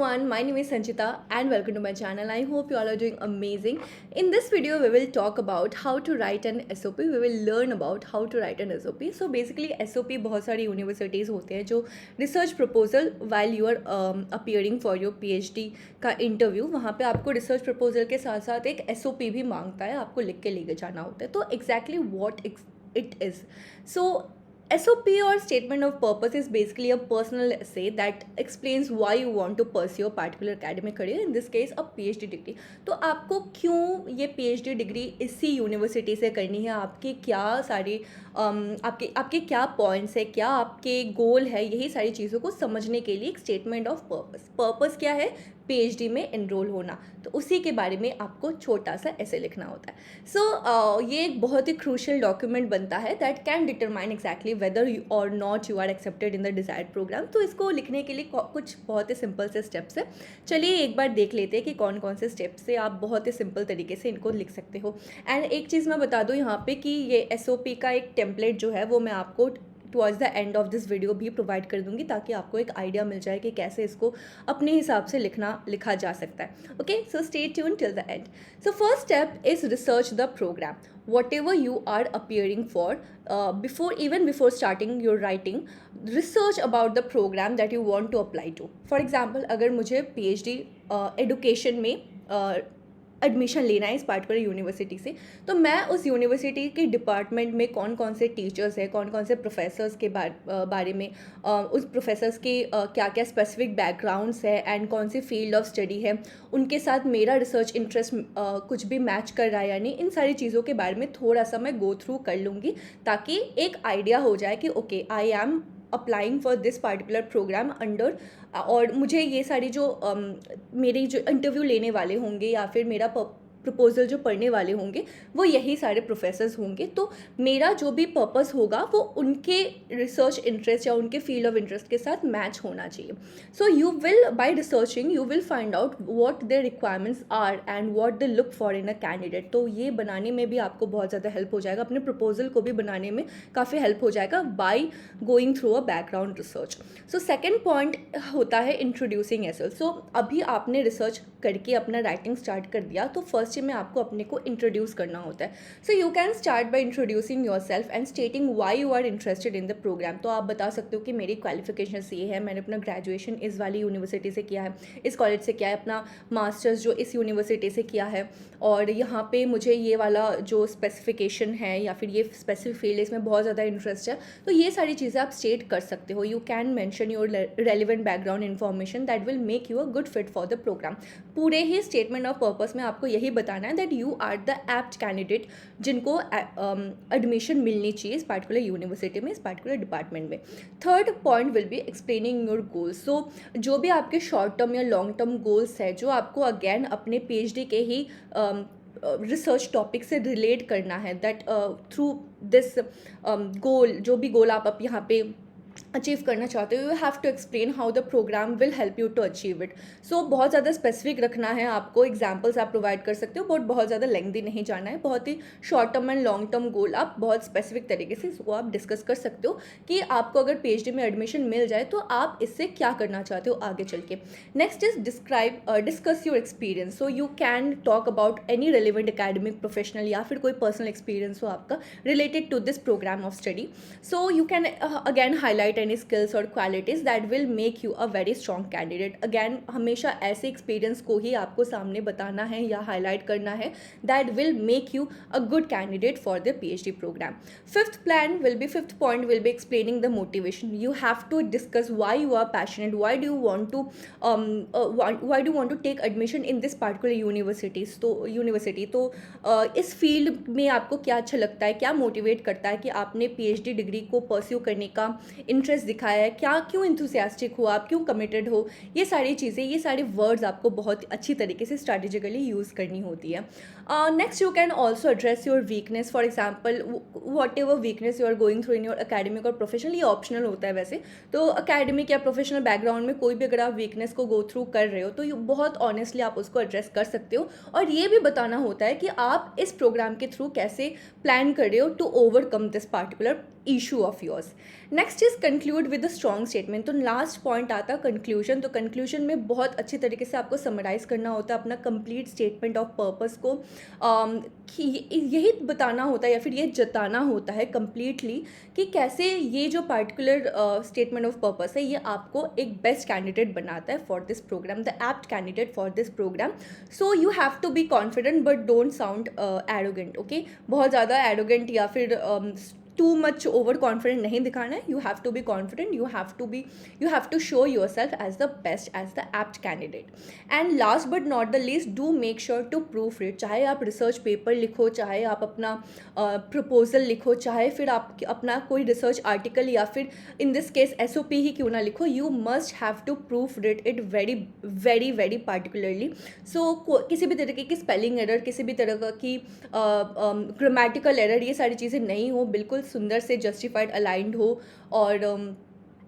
everyone, my name is Sanchita and welcome to my channel. I hope you all are doing amazing. In this video, we will talk about how to write an SOP. We will learn about how to write an SOP. So basically SOP बहुत सारी universities होते हैं जो research proposal while you are appearing for your PhD का interview, वहाँ पे आपको research proposal के साथ साथ एक SOP भी मांगता है, आपको लिख के लेके जाना होता है. तो exactly what it is. So SOP or statement of purpose is basically a personal essay that explains why you want to pursue a particular academic career, in this case a PhD degree. तो आपको क्यों ये PhD degree इसी university से करनी है, आपके क्या सारे आपके क्या पॉइंट्स है, क्या आपके गोल है, यही सारी चीज़ों को समझने के लिए एक स्टेटमेंट ऑफ पर्पस क्या है, PhD में एनरोल होना. तो उसी के बारे में आपको छोटा सा ऐसे लिखना होता है. सो ये एक बहुत ही क्रूशियल डॉक्यूमेंट बनता है that can determine exactly whether you or not you are accepted in the desired program. तो इसको लिखने के लिए कुछ बहुत ही सिंपल से स्टेप्स है. चलिए एक बार देख लेते हैं कि कौन कौन से स्टेप्स से आप बहुत ही सिंपल तरीके से इनको लिख सकते हो. एंड एक चीज़ मैं बता दूँ यहाँ पे कि ये SOP का एक टेम्पलेट जो है वो मैं आपको towards the end of this video भी प्रोवाइड कर दूंगी, ताकि आपको एक आइडिया मिल जाए कि कैसे इसको अपने हिसाब से लिखा जा सकता है. Okay, so stay tune till the end. So first step is research the program. Whatever you are appearing for, before starting your writing, research about the program that you want to apply to. For example, अगर मुझे PhD education में admission लेना है इस particular university से, तो मैं उस यूनिवर्सिटी के डिपार्टमेंट में कौन कौन से टीचर्स हैं, कौन कौन से प्रोफेसर्स के बारे में उस प्रोफेसर्स के क्या क्या स्पेसिफिक बैकग्राउंड्स है एंड कौन सी फील्ड ऑफ स्टडी है, उनके साथ मेरा रिसर्च इंटरेस्ट कुछ भी मैच कर रहा है या नहीं, इन सारी चीज़ों के बारे में थोड़ा सा मैं गो थ्रू कर लूँगी, ताकि एक आइडिया हो जाए कि okay I am applying for this particular program under, और मुझे ये सारी जो मेरी जो इंटरव्यू लेने वाले होंगे या फिर मेरा प्रपोजल जो पढ़ने वाले होंगे वो यही सारे प्रोफेसर्स होंगे. तो मेरा जो भी पर्पस होगा वो उनके रिसर्च इंटरेस्ट या उनके फील्ड ऑफ इंटरेस्ट के साथ मैच होना चाहिए. So you will by researching you will find out what their requirements are and what they look for in a candidate. तो ये बनाने में भी आपको बहुत ज़्यादा हेल्प हो जाएगा, अपने प्रपोजल को भी बनाने में काफ़ी हेल्प हो जाएगा by going through a background research. So second point होता है इंट्रोड्यूसिंग योरसेल्फ. सो अभी आपने रिसर्च करके अपना राइटिंग स्टार्ट कर दिया, तो फर्स्ट में आपको अपने को इंट्रोड्यूस करना होता है. So you can start by introducing yourself and stating why you are interested in the program. तो आप बता सकते हो कि मेरी क्वालिफिकेशन ये है, मैंने अपना ग्रेजुएशन इस वाली यूनिवर्सिटी से किया है, इस कॉलेज से किया है, अपना मास्टर्स जो इस यूनिवर्सिटी से किया है, और यहाँ पे मुझे ये वाला जो स्पेसिफिकेशन है या फिर ये स्पेसिफिक फील्ड है इसमें बहुत ज़्यादा इंटरेस्ट है. तो ये सारी चीज़ें आप स्टेट कर सकते हो. You can mention your relevant background information that will make you a good fit for the program. पूरे ही स्टेटमेंट ऑफ पर्पस में आपको यही बताना है that you are the apt candidate जिनको एडमिशन मिलनी चाहिए इस पार्टिकुलर यूनिवर्सिटी में, इस पार्टिकुलर डिपार्टमेंट में. Third point will be explaining your goals. So जो भी आपके शॉर्ट टर्म या लॉन्ग टर्म गोल्स है, जो आपको अगेन अपने PhD के ही रिसर्च टॉपिक से रिलेट करना है, दैट थ्रू दिस गोल, जो भी गोल आप यहाँ पे अचीव करना चाहते हो, you have to explain how the program will help you to achieve it. So बहुत ज़्यादा स्पेसिफिक रखना है आपको. एग्जाम्पल्स आप प्रोवाइड कर सकते हो, बट बहुत ज़्यादा लेंथी नहीं जाना है. बहुत ही short term and long term goal आप बहुत स्पेसिफिक तरीके से इसको आप डिस्कस कर सकते हो कि आपको अगर PhD में एडमिशन मिल जाए तो आप इससे क्या करना चाहते हो आगे चल के. Next is discuss your experience. So you can talk about any relevant academic, professional या फिर कोई पर्सनल एक्सपीरियंस हो आपका related to this program of study. So you can again highlight any skills or qualities that will make you a very strong candidate. Again, हमेशा ऐसे experience को ही आपको सामने बताना है या highlight करना है that will make you a good candidate for the PhD program. Fifth point will be explaining the motivation. You have to discuss why you are passionate, why do you want to take admission in this particular university. तो इस field में आपको क्या अच्छा लगता है, क्या motivate करता है कि आपने PhD डिग्री को परस्यू करने का इंटरेस्ट दिखाया है, क्या क्यों इंथुसियास्टिक हो आप, क्यों कमिटेड हो. ये सारी चीज़ें, ये सारे वर्ड्स आपको बहुत अच्छी तरीके से स्ट्रैटेजिकली यूज़ करनी होती है. Next you can also address your weakness. For example whatever weakness you are going through in your academic और प्रोफेशनल, ये ऑप्शनल होता है वैसे. तो अकेडमिक या प्रोफेशनल बैकग्राउंड में कोई भी अगर आप वीकनेस को गो थ्रू कर रहे हो तो बहुत ऑनेस्टली आप उसको एड्रेस कर सकते हो. और ये भी बताना होता है कि आप इस प्रोग्राम के थ्रू कैसे प्लान कर रहे हो to overcome this particular issue of yours. Next is conclude with a strong statement. तो लास्ट पॉइंट आता है कंक्लूजन. तो कंक्लूजन में बहुत अच्छी तरीके से आपको समराइज करना होता है अपना कंप्लीट स्टेटमेंट ऑफ पर्पस को, कि यही बताना होता है या फिर ये जताना होता है कंप्लीटली कि कैसे ये जो पार्टिकुलर स्टेटमेंट ऑफ पर्पस है ये आपको एक बेस्ट कैंडिडेट बनाता है for this program, the apt candidate for this program. So you have to be confident but don't sound arrogant. Okay, बहुत ज़्यादा एरोगेंट या फिर टू मच ओवर कॉन्फिडेंट नहीं दिखाना है. You have to be confident, you have to show yourself as the best, as the apt candidate. And last but not the least, do make sure to proofread. चाहे आप research paper लिखो, चाहे आप अपना proposal लिखो, चाहे फिर आप अपना कोई रिसर्च आर्टिकल या फिर इन दिस केस SOP ही क्यों ना लिखो, you must have to proofread it very very very particularly. So किसी भी तरीके की स्पेलिंग एरर, किसी भी तरह की ग्रामेटिकल एरर, ये सारी चीज़ें नहीं हो, बिल्कुल सुंदर से जस्टिफाइड अलाइंड हो, और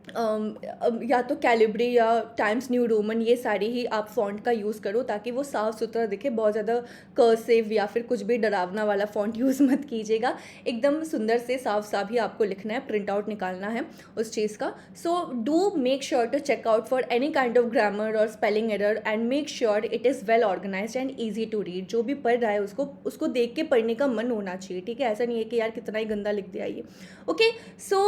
या तो कैलिब्री या टाइम्स न्यू रोमन ये सारी ही आप फॉन्ट का यूज़ करो ताकि वो साफ़ सुथरा दिखे. बहुत ज़्यादा कर्सिव या फिर कुछ भी डरावना वाला फॉन्ट यूज़ मत कीजिएगा. एकदम सुंदर से साफ ही आपको लिखना है, प्रिंट आउट निकालना है उस चीज़ का. So do make sure to check out for any kind of grammar और spelling error and make sure it is well organised and easy to read. जो भी पढ़ रहा है उसको देख के पढ़ने का मन होना चाहिए. ठीक है, ऐसा नहीं है कि यार कितना ही गंदा लिख दिया ये. ओके, सो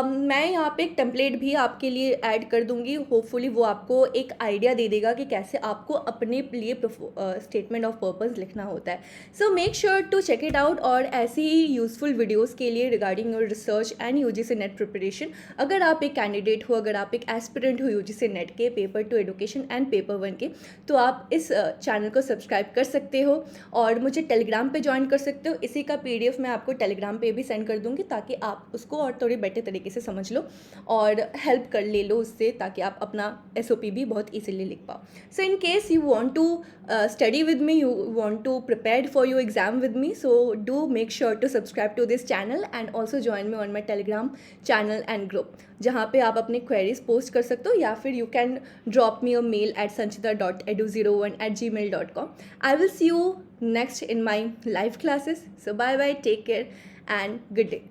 मैं यहाँ पे एक टेम्पलेट भी आपके लिए ऐड कर दूंगी. होपफुली वो आपको एक आइडिया दे देगा कि कैसे आपको अपने लिए स्टेटमेंट ऑफ पर्पस लिखना होता है. So make sure to check it out. और ऐसी ही यूजफुल वीडियोस के लिए regarding your research and UGC NET preparation, अगर आप एक कैंडिडेट हो, अगर आप एक एस्पिरेंट हो UGC नेट के पेपर 2 एडुकेशन एंड पेपर 1 के, तो आप इस चैनल को सब्सक्राइब कर सकते हो और मुझे टेलीग्राम पे ज्वाइन कर सकते हो. इसी का PDF मैं आपको टेलीग्राम पे भी सेंड कर दूंगी ताकि आप उसको और थोड़ी बेटर तरीके से समझ लो और हेल्प कर ले लो उससे, ताकि आप अपना SOP भी बहुत इजीली लिख पाओ. So in case you want to study with me, you want to prepare for your exam with me, so do make sure to subscribe to this channel and also join me on my Telegram channel and group, जहाँ पे आप अपने queries post कर सकते हो, या फिर you can drop me a mail at sanchita.edu01@gmail.com. I will see you next in my live classes. So bye bye, take care and good day.